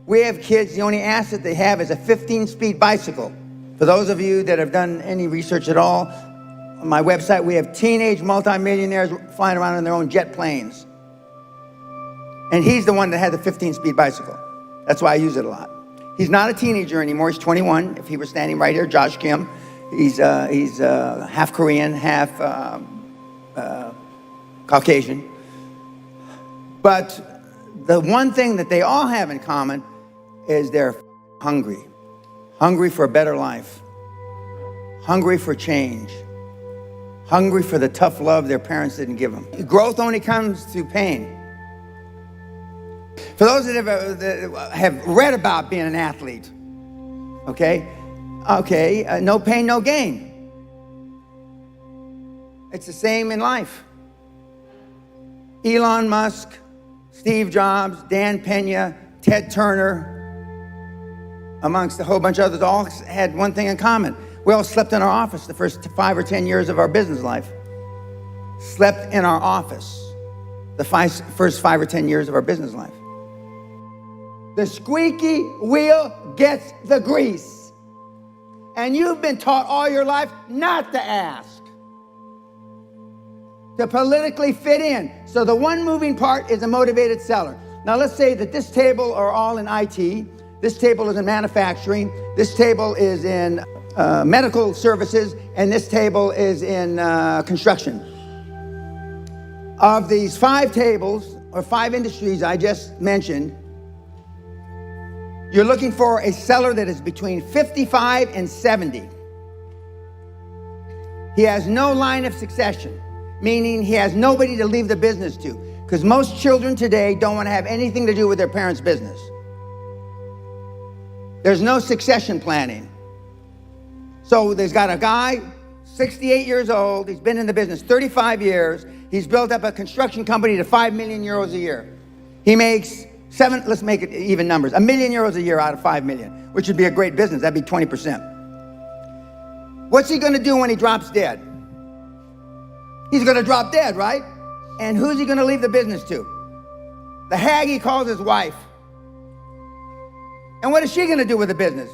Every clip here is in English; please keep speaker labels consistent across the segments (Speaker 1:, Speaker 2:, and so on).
Speaker 1: We have kids, the only asset they have is a 15-speed bicycle. For those of you that have done any research at all, on my website, we have teenage multimillionaires flying around in their own jet planes. And he's the one that had the 15-speed bicycle. That's why I use it a lot. He's not a teenager anymore. He's 21. If he were standing right here, Josh Kim. He's half Korean, half Caucasian. But the one thing that they all have in common is they're hungry. Hungry for a better life. Hungry for change. Hungry for the tough love their parents didn't give them. Growth only comes through pain. For those that have read about being an athlete, okay, no pain, no gain. It's the same in life. Elon Musk, Steve Jobs, Dan Pena, Ted Turner, amongst a whole bunch of others, all had one thing in common. We all slept in our office the first 5 or 10 years of our business life. Slept in our office the first 5 or 10 years of our business life. The squeaky wheel gets the grease. And you've been taught all your life not to ask, to politically fit in. So the one moving part is a motivated seller. Now let's say that this table are all in IT, this table is in manufacturing, this table is in medical services, and this table is in construction. Of these 5 tables, or 5 industries I just mentioned, you're looking for a seller that is between 55 and 70. He has no line of succession, meaning he has nobody to leave the business to. Because most children today don't want to have anything to do with their parents' business. There's no succession planning. So there's got a guy, 68 years old, he's been in the business 35 years, he's built up a construction company to 5 million euros a year. He makes let's make it even numbers, €1 million a year out of 5 million, which would be a great business, that'd be 20%. What's he gonna do when he drops dead? He's gonna drop dead, right? And who's he gonna leave the business to? The hag he calls his wife. And what is she gonna do with the business?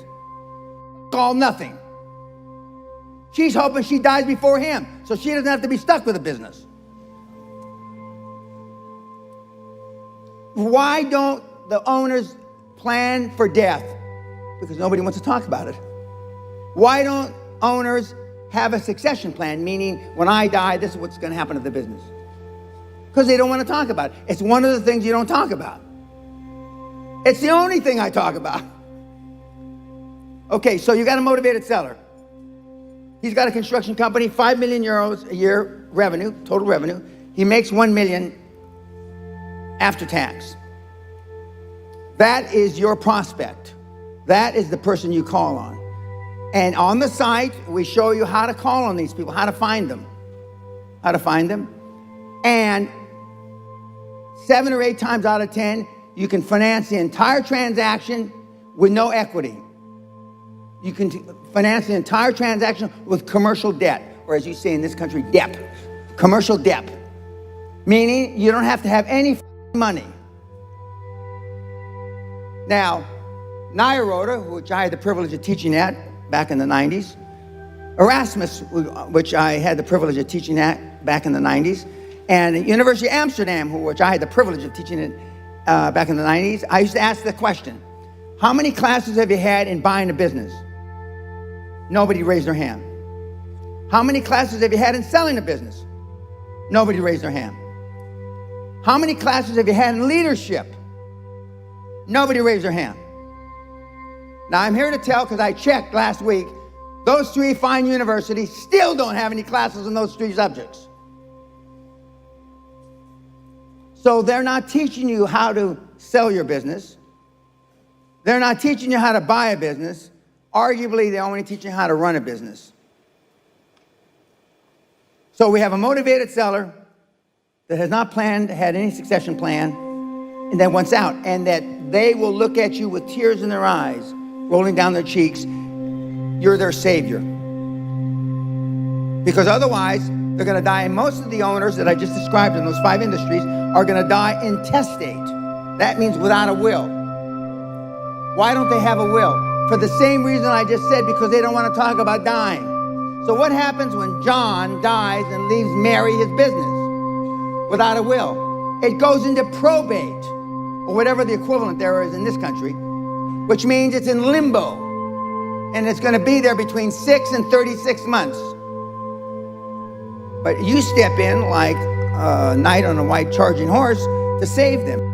Speaker 1: All nothing. She's hoping she dies before him, so she doesn't have to be stuck with the business. Why don't the owners plan for death? Because nobody wants to talk about it. Why don't owners have a succession plan, meaning when I die, this is what's going to happen to the business? Because they don't want to talk about it. It's one of the things you don't talk about. It's the only thing I talk about. Okay, so you got a motivated seller. He's got a construction company, 5 million euros a year revenue, total revenue. He makes 1 million after tax. That is your prospect. That is the person you call on. And on the site, we show you how to call on these people, how to find them. How to find them. And 7 or 8 times out of 10, you can finance the entire transaction with no equity. You can finance the entire transaction with commercial debt, or as you say in this country, debt. Commercial debt. Meaning you don't have to have any money. Now, Nairoda, which I had the privilege of teaching at back in the 90s, Erasmus, which I had the privilege of teaching at back in the 90s, and the University of Amsterdam, which I had the privilege of teaching at back in the 90s, I used to ask the question, how many classes have you had in buying a business? Nobody raised their hand. How many classes have you had in selling a business? Nobody raised their hand. How many classes have you had in leadership? Nobody raised their hand. Now I'm here to tell, because I checked last week, those 3 fine universities still don't have any classes in those 3 subjects. So they're not teaching you how to sell your business. They're not teaching you how to buy a business. Arguably, they only teach you how to run a business. So we have a motivated seller that has not had any succession plan, and that wants out, and that they will look at you with tears in their eyes, rolling down their cheeks. You're their savior. Because otherwise, they're going to die, and most of the owners that I just described in those 5 industries are going to die intestate. That means without a will. Why don't they have a will? For the same reason I just said, because they don't want to talk about dying. So what happens when John dies and leaves Mary his business without a will? It goes into probate, or whatever the equivalent there is in this country, which means it's in limbo. And it's going to be there between 6 and 36 months. But you step in like a knight on a white charging horse to save them.